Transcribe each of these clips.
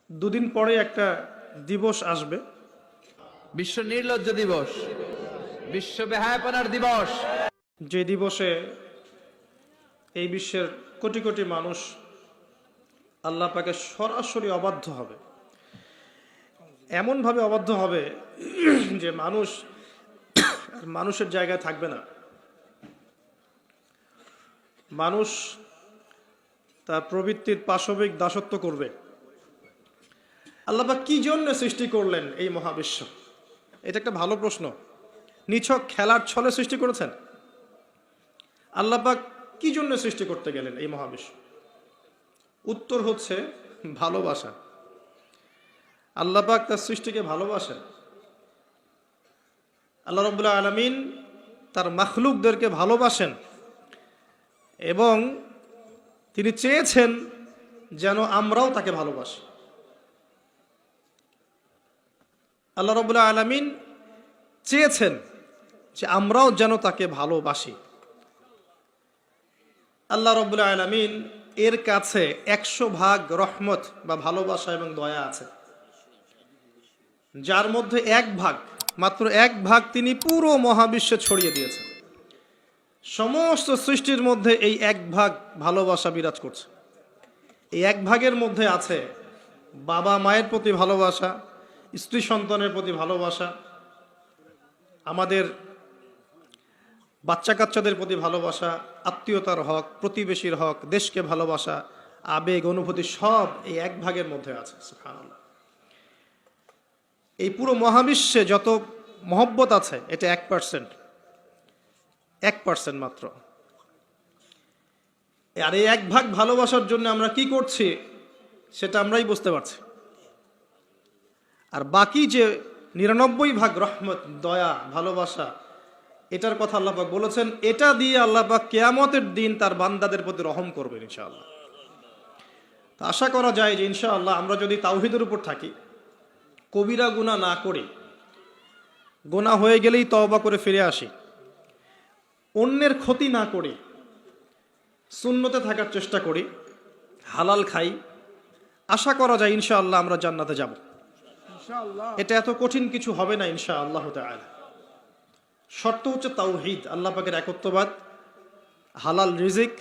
দুদিন পরে একটা দিবস আসবে, বিশ্ব নির্লজ্জ দিবস, বিশ্ব বেহায়াপনার দিবস। যে দিবসে এই বিশ্বের কোটি কোটি মানুষ আল্লাহ পাকে সরাসরি অবাধ্য হবে। এমনভাবে অবাধ্য হবে যে মানুষ আর মানুষের জায়গায় থাকবে না। মানুষ তার প্রবৃত্তির পাশবিক দাসত্ব করবে। আল্লাহ পাক কি জন্য সৃষ্টি করলেন এই মহাবিশ্ব? এটা একটা ভালো প্রশ্ন। নিছক খেলার ছলে সৃষ্টি করেছেন? আল্লাহ পাক কি জন্য সৃষ্টি করতে গেলেন এই মহাবিশ্ব? উত্তর হচ্ছে ভালোবাসা। আল্লাহ পাক তার সৃষ্টিকে ভালোবাসেন। আল্লাহ রাব্বুল আলামিন তার মাখলুকদেরকে ভালোবাসেন এবং তিনি চেয়েছেন যেন আমরাও তাকে ভালোবাসি। আল্লাহ রাব্বুল আলামিন চেয়েছেন যে আমরাও যেন তাকে ভালোবাসি। আল্লাহ রাব্বুল আলামিন এর কাছে 100 ভাগ রহমত বা ভালোবাসা এবং দয়া আছে, যার মধ্যে 1 ভাগ, মাত্র 1 ভাগ তিনি পুরো মহাবিশ্বে ছড়িয়ে দিয়েছেন। সমস্ত সৃষ্টির মধ্যে এই 1 ভাগ ভালোবাসা বিরাজ করছে। এই 1 ভাগের মধ্যে আছে বাবা মায়ের প্রতি ভালোবাসা, স্ত্রী সন্তানের প্রতি ভালোবাসা, আমাদের বাচ্চা কাচ্চাদের প্রতি ভালোবাসা, আত্মীয়তার হক, প্রতিবেশীর হক, দেশকে ভালোবাসা, আবেগ অনুভূতি সব এই 1 ভাগের মধ্যে আছে। সুবহানাল্লাহ। এই পুরো মহাবিশ্বে যত মহব্বত আছে এটা 1%, 1% মাত্র। আর এই 1 ভাগ ভালোবাসার জন্য আমরা কি করছি সেটা আমরাই বুঝতে পারছি। আর বাকি যে 99 ভাগ রহমত, দয়া, ভালোবাসা, এটার কথা আল্লাহ পাক বলেছেন, এটা দিয়ে আল্লাহ পাক কিয়ামতের দিন তার বান্দাদের প্রতি রহম করবেন ইনশাআল্লাহ। তো আশা করা যায় যে ইনশাআল্লাহ আমরা যদি তাওহীদের উপর থাকি, কবিরা গুনাহ না করি, গুনাহ হয়ে গেলেই তওবা করে ফিরে আসি, অন্যের ক্ষতি না করি, সুন্নতে থাকার চেষ্টা করি, হালাল খাই, আশা করা যায় ইনশাআল্লাহ আমরা জান্নাতে যাব। এটা এত কঠিন কিছু হবে না ইনশাআল্লাহ তাআলা। শর্ত হচ্ছে তাওহীদ, আল্লাহ পাকের একত্ববাদ, হালাল রিজিক,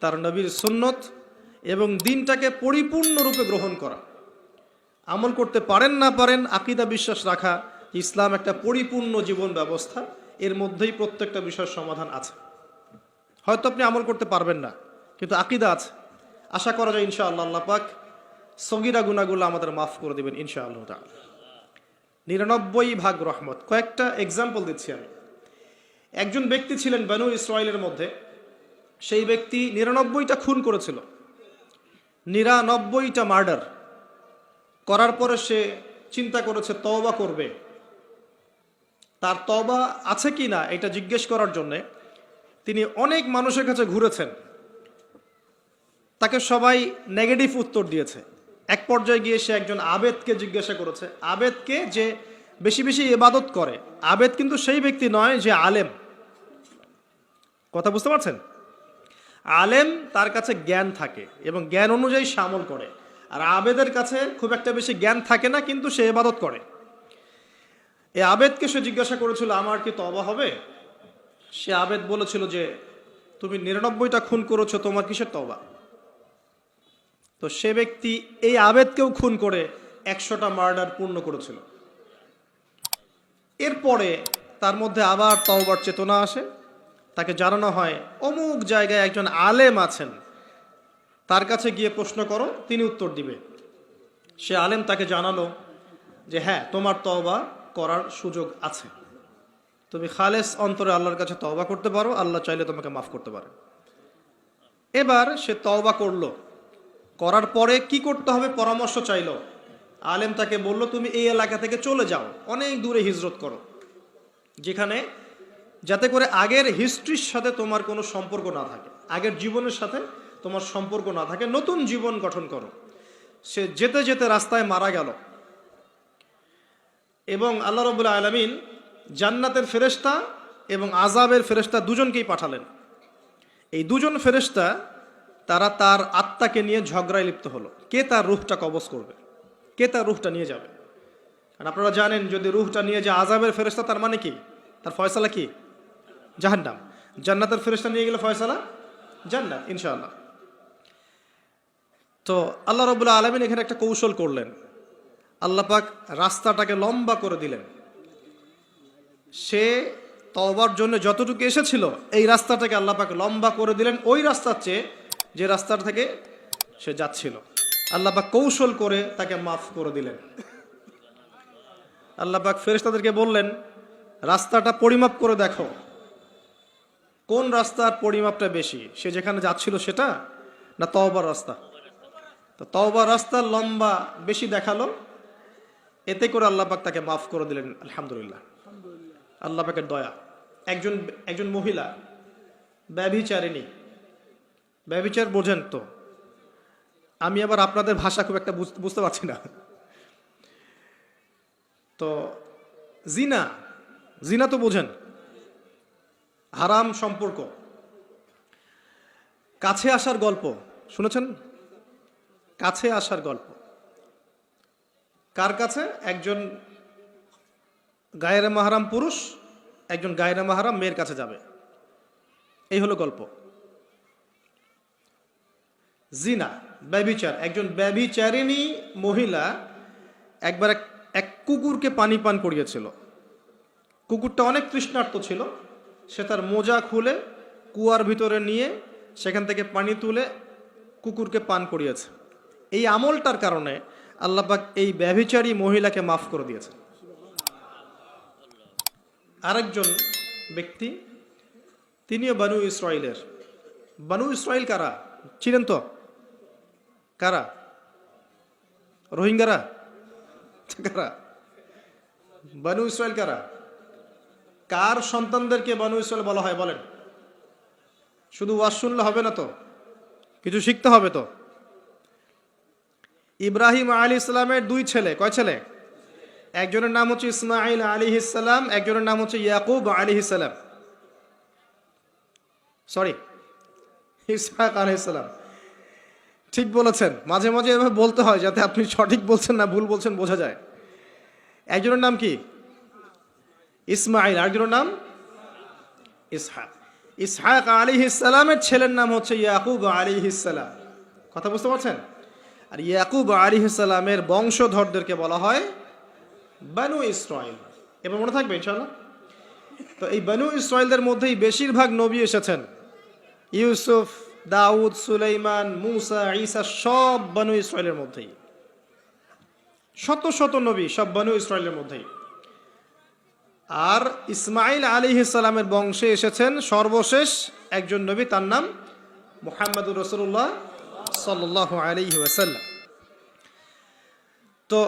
তার নবীর সুন্নত এবং দিনটাকে পরিপূর্ণরূপে গ্রহণ করা। আমল করতে পারেন না পারেন, আকীদা বিশ্বাস রাখা ইসলাম একটা পরিপূর্ণ জীবন ব্যবস্থা, এর মধ্যেই প্রত্যেকটা বিষয়ের সমাধান আছে। হয়তো আপনি আমল করতে পারবেন না, কিন্তু আকীদা আছে। আশা করা যায় ইনশাআল্লাহ আল্লাহ পাক সগীরা গুনাহগুলো আমাদের মাফ করে দেবেন ইনশাআল্লাহ তাআলা। 99 ভাগ রহমত। কয়েকটা এক্সাম্পল দিচ্ছি আমি। একজন ব্যক্তি ছিলেন বনু ইসরাইলের মধ্যে, সেই ব্যক্তি 99টা খুন করেছিল, 99টা মার্ডার করার পরে সে চিন্তা করেছে তওবা করবে। তার তওবা আছে কি না এটা জিজ্ঞেস করার জন্যে তিনি অনেক মানুষের কাছে ঘুরেছেন। তাকে সবাই নেগেটিভ উত্তর দিয়েছে। এক পর্যায়ে গিয়ে সে একজন আবেদকে জিজ্ঞাসা করেছে, আবেদকে যে বেশি বেশি ইবাদত করে। আবেদ কিন্তু সেই ব্যক্তি নয় যে আলেম। কথা বুঝতে পারছেন? আলেম তার কাছে জ্ঞান থাকে এবং জ্ঞান অনুযায়ী সে আমল করে, আর আবেদের কাছে খুব একটা বেশি জ্ঞান থাকে না, কিন্তু সে ইবাদত করে। এই আবেদকে সে জিজ্ঞাসা করেছিল, আমার কি তওবা হবে? সে আবেদ বলেছিল যে তুমি 99টা খুন করেছো, তোমার কিসের তওবা? তো সে ব্যক্তি এই আবেদকেও খুন করে 100টা মার্ডার পূর্ণ করেছিল। এরপরে তার মধ্যে আবার তওবার চেতনা আসে। তাকে জানানো হয় অমুক জায়গায় একজন আলেম আছেন, তার কাছে গিয়ে প্রশ্ন করো, তিনি উত্তর দিবে। সে আলেম তাকে জানালো যে হ্যাঁ, তোমার তওবা করার সুযোগ আছে, তুমি খালেস অন্তরে আল্লাহর কাছে তওবা করতে পারো, আল্লাহ চাইলে তোমাকে মাফ করতে পারে। এবার সে তওবা করলো, করার পরে কি করতে হবে পরামর্শ চাইলো। আলেম তাকে বলল, তুমি এই এলাকা থেকে চলে যাও, অনেক দূরে হিজরত করো, যেখানে যাতে করে আগের হিস্ট্রির সাথে তোমার কোনো সম্পর্ক না থাকে, আগের জীবনের সাথে তোমার সম্পর্ক না থাকে, নতুন জীবন গঠন করো। সে যেতে যেতে রাস্তায় মারা গেল এবং আল্লাহ রাব্বুল আলামিন জান্নাতের ফেরেশতা এবং আযাবের ফেরেশতা দুজনকেই পাঠালেন। এই দুজন ফেরেশতা তারা তার আত্মাকে নিয়ে ঝগড়ায় লিপ্ত হলো, কে তার রূহটা কবজ করবে। কে তার রুহটা নিয়ে যাবে। কারণ আপনারা জানেন যদি রুহটা নিয়ে যায় আযাবের ফেরেশতা, তার মানে কি, তার ফয়সালা কি জাহান্নাম। জান্নাতের ফেরেশতা নিয়ে গেলে ফয়সালা জান্নাত ইনশাআল্লাহ। তো আল্লাহ রাব্বুল আলামিন এখানে একটা কৌশল করলেন। আল্লাহ পাক রাস্তাটাকে লম্বা করে দিলেন। সে তওবার জন্য যতটুকু এসেছিল এই রাস্তাটাকে আল্লাহ পাক লম্বা করে দিলেন ওই রাস্তার চেয়ে যে রাস্তার থেকে সে যাচ্ছিল। আল্লাহ পাক কৌশল করে তাকে মাফ করে দিলেন। আল্লাহ পাক ফেরেশতাদেরকে বললেন, রাস্তাটা পরিমাপ করে দেখো কোন রাস্তার পরিমাপটা বেশি, সে যেখানে যাচ্ছিল সেটা না তওবার রাস্তা। তো তওবার রাস্তার লম্বা বেশি দেখালো, এতে করে আল্লাহ পাক তাকে মাফ করে দিলেন। আলহামদুলিল্লাহ, আল্লাহ পাকের দয়া। একজন মহিলা ব্যভিচারিণী, ব্যভিচার বোঝেন তো, আমি আবার আপনাদের ভাষা খুব একটা বুঝতে পারছি না। তো জিনা, জিনা তো বোঝেন, হারাম সম্পর্ক, কাছে আসার গল্প শুনেছেন? কাছে আসার গল্প কার কাছে? একজন গায়রে মাহরাম পুরুষ একজন গায়রে মাহরাম মেয়ের কাছে যাবে, এই হলো গল্প। জিনা, ব্যভিচার। একজন ব্যভিচারিণী মহিলা একবার এক কুকুরকে পানি পান করিয়েছিল। কুকুরটা অনেক তৃষ্ণার্ত ছিল, সে তার মোজা খুলে কুয়ার ভিতরে নিয়ে সেখান থেকে পানি তুলে কুকুরকে পান করিয়েছে। এই আমলটার কারণে আল্লাহ পাক এই ব্যভিচারী মহিলাকে মাফ করে দিয়েছে। আরেকজন ব্যক্তি, তিনিও বানু ইসরাইলের। বানু ইসরাইল কারা ছিলেন তো? কারা? রোহিঙ্গারা? কারা? বানু ইসরাইল কারা? কার সন্তানদেরকে বানু ইসরাইল বলা হয় বলেন? শুধু ওয়াজ শুনলে হবে না তো, কিছু শিখতে হবে তো। ইব্রাহিম আলাইহিস সালামের দুই ছেলে, কয় ছেলে? একজনের নাম হচ্ছে ইসমাঈল আলাইহিস সালাম, একজনের নাম হচ্ছে ইয়াকুব আলাইহিস সালাম। সরি, ইসহাক আলাইহিস সালাম। ঠিক বলেছেন, মাঝে মাঝে এভাবে বলতে হয় যাতে আপনি সঠিক বলছেন না ভুল বলছেন বোঝা যায়। একজনের নাম কি? ইসমাঈল, আরেকজনের নাম ইসহাক। ইসহাক আলাইহিস সালামের ছেলের নাম হচ্ছে ইয়াকুব আলাইহিস সালাম। কথা বুঝতে পারছেন? আর ইয়াকুব আলাইহিস সালামের বংশধরদেরকে বলা হয় বানু ইসরাইল। এবার মনে থাকবে ইনশাআল্লাহ। তো এই বানু ইসরাইলদের মধ্যেই বেশিরভাগ নবী এসেছেন। ইউসুফ, দাউদ, সুলাইমান, মুসা, ঈসা সব বানু ইসরাইলের মধ্যেই। শত শত নবী সব বানু ইসরাইলের মধ্যেই। আর ইসমাঈল আলাইহিস সালামের বংশে এসেছেন সর্বশেষ একজন নবী, তার নাম মুহাম্মদুর রাসূলুল্লাহ সাল্লাল্লাহু আলাইহি ওয়াসাল্লাম। তো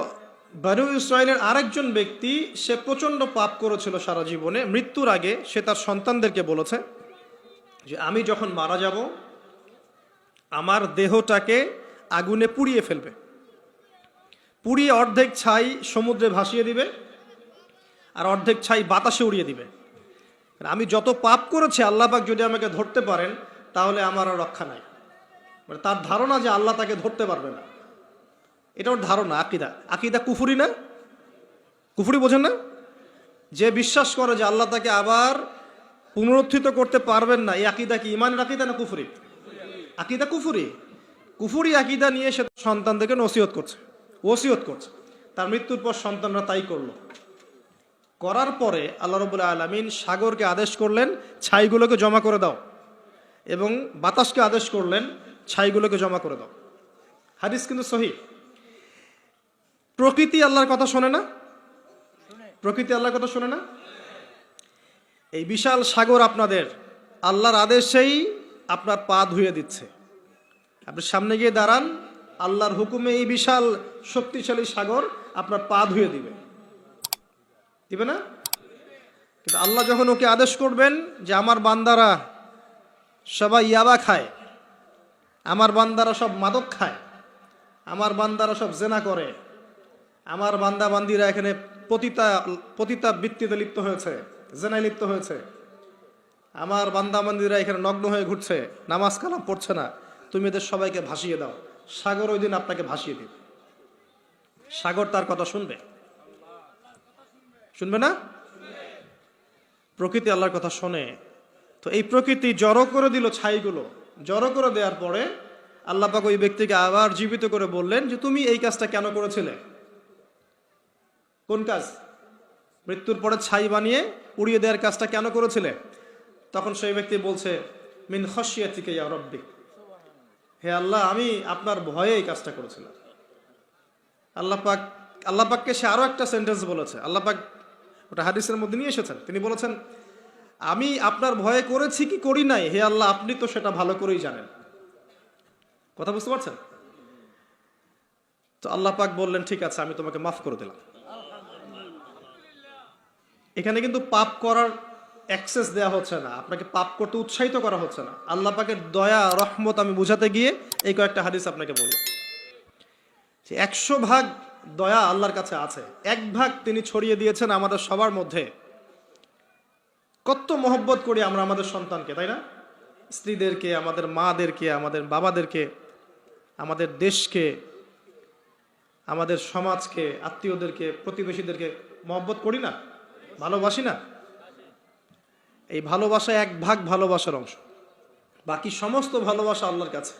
বানু ইসরাইলের আরেকজন ব্যক্তি, সে প্রচণ্ড পাপ করেছিল সারা জীবনে। মৃত্যুর আগে সে তার সন্তানদেরকে বলেছে যে আমি যখন মারা যাব আমার দেহটাকে আগুনে পুড়িয়ে ফেলবে, পুড়িয়ে অর্ধেক ছাই সমুদ্রে ভাসিয়ে দিবে আর অর্ধেক ছাই বাতাসে উড়িয়ে দিবে। আমি যত পাপ করেছি আল্লাহ পাক যদি আমাকে ধরতে পারেন তাহলে আমার আর রক্ষা নাই। মানে তার ধারণা যে আল্লাহ তাকে ধরতে পারবে না, এটা ওর ধারণা। আকিদা, আকিদা কুফরি না? কুফরি বোঝেন না? যে বিশ্বাস করে যে আল্লাহ তাকে আবার পুনরুত্থিত করতে পারবেন না, এই আকিদা কি ইমানের আকিদা না কুফরি? আকিদা কুফরি। কুফরি আকিদা নিয়ে সে সন্তানদেরকে ওসিয়ত করছে। তার মৃত্যুর পর সন্তানরা তাই করলো। করার পরে আল্লাহ রাব্বুল আলামিন সাগরকে আদেশ করলেন ছাইগুলোকে জমা করে দাও, এবং বাতাসকে আদেশ করলেন ছাইগুলোকে জমা করে দাও। হাদিস কিন্তু সহিহ। প্রকৃতি আল্লাহর কথা শোনে না? প্রকৃতি আল্লাহর কথা শোনে না? এই বিশাল সাগর আপনাদের আল্লাহর আদেশেই আপনার পা ধুয়ে দিচ্ছে। আপনি সামনে গিয়ে দাঁড়ান, আল্লাহর হুকুমে এই বিশাল শক্তিশালী সাগর আপনার পা ধুয়ে দিবে না? কিন্তু আল্লাহ যখন ওকে আদেশ করবেন যে আমার বান্দারা সবাই ইয়াবা খায়, আমার বান্দারা সব মাদক খায়, আমার বান্দারা সব জেনা করে, আমার বান্দা বান্দিরা এখানে পতিতা বৃত্তিতে লিপ্ত হয়েছে, জেনায় লিপ্ত হয়েছে, আমার বান্দা বান্দিরা এখানে নগ্ন হয়ে ঘুরছে, নামাজ কালাম পড়ছে না, তুমি এদের সবাইকে ভাসিয়ে দাও। সাগর ওই দিন আপনাকে ভাসিয়ে দিবে। সাগর তার কথা শুনবে? শুনবে না? প্রকৃতি আল্লাহর কথা শোনে। তো এই প্রকৃতি জড়ো করে দিল ছাইগুলো, জড়ো করে দেওয়ার পরে আল্লাহ পাক ওই ব্যক্তিকে আবার জীবিত করে বললেন যে তুমি এই কাজটা কেন করেছিলে? কোন কাজ? মৃত্যুর পরে ছাই বানিয়ে উড়িয়ে দেওয়ার কাজটা কেন করেছিলে? তখন সেই ব্যক্তি বলছে, মিন খাশিয়াতিকা ইয়া রাব্বি, হে আল্লাহ, আমি আপনার ভয়ে এই কাজটা করেছিলাম। আল্লাহ পাককে সে আরো একটা সেন্টেন্স বলেছে, আল্লাহ পাক ওটা হাদিসের মধ্যে নিয়ে এসেছেন। তিনি বলেছেন, আমি আপনার ভয়ে করেছি কি করি নাই, হে আল্লাহ আপনি তো সেটা ভালো করেই জানেন। কথা বুঝতে পারছেন? তো আল্লাহ পাক বললেন, ঠিক আছে, আমি তোমাকে মাফ করে দিলাম। এখানে কিন্তু পাপ করার অ্যাক্সেস দেওয়া হচ্ছে না, আপনাকে পাপ করতে উৎসাহিত করা হচ্ছে না। আল্লাহ পাকের দয়া রহমত আমি বুঝাতে গিয়ে এই কয়েকটা হাদিস আপনাকে বললাম। 100 ভাগ দয়া আল্লাহর কাছে আছে, 1 ভাগ তিনি ছড়িয়ে দিয়েছেন আমাদের সবার মধ্যে। কত মহব্বত করি আমরা আমাদের সন্তানকে, তাই না? স্ত্রীদেরকে, আমাদের মাদেরকে, আমাদের বাবাদেরকে, আমাদের দেশকে, আমাদের সমাজকে, আত্মীয়দেরকে, প্রতিবেশীদেরকে মহব্বত করি না, ভালোবাসি না? এই ভালোবাসা 1 ভাগ ভালোবাসার অংশ, বাকি সমস্ত ভালোবাসা আল্লাহর কাছে।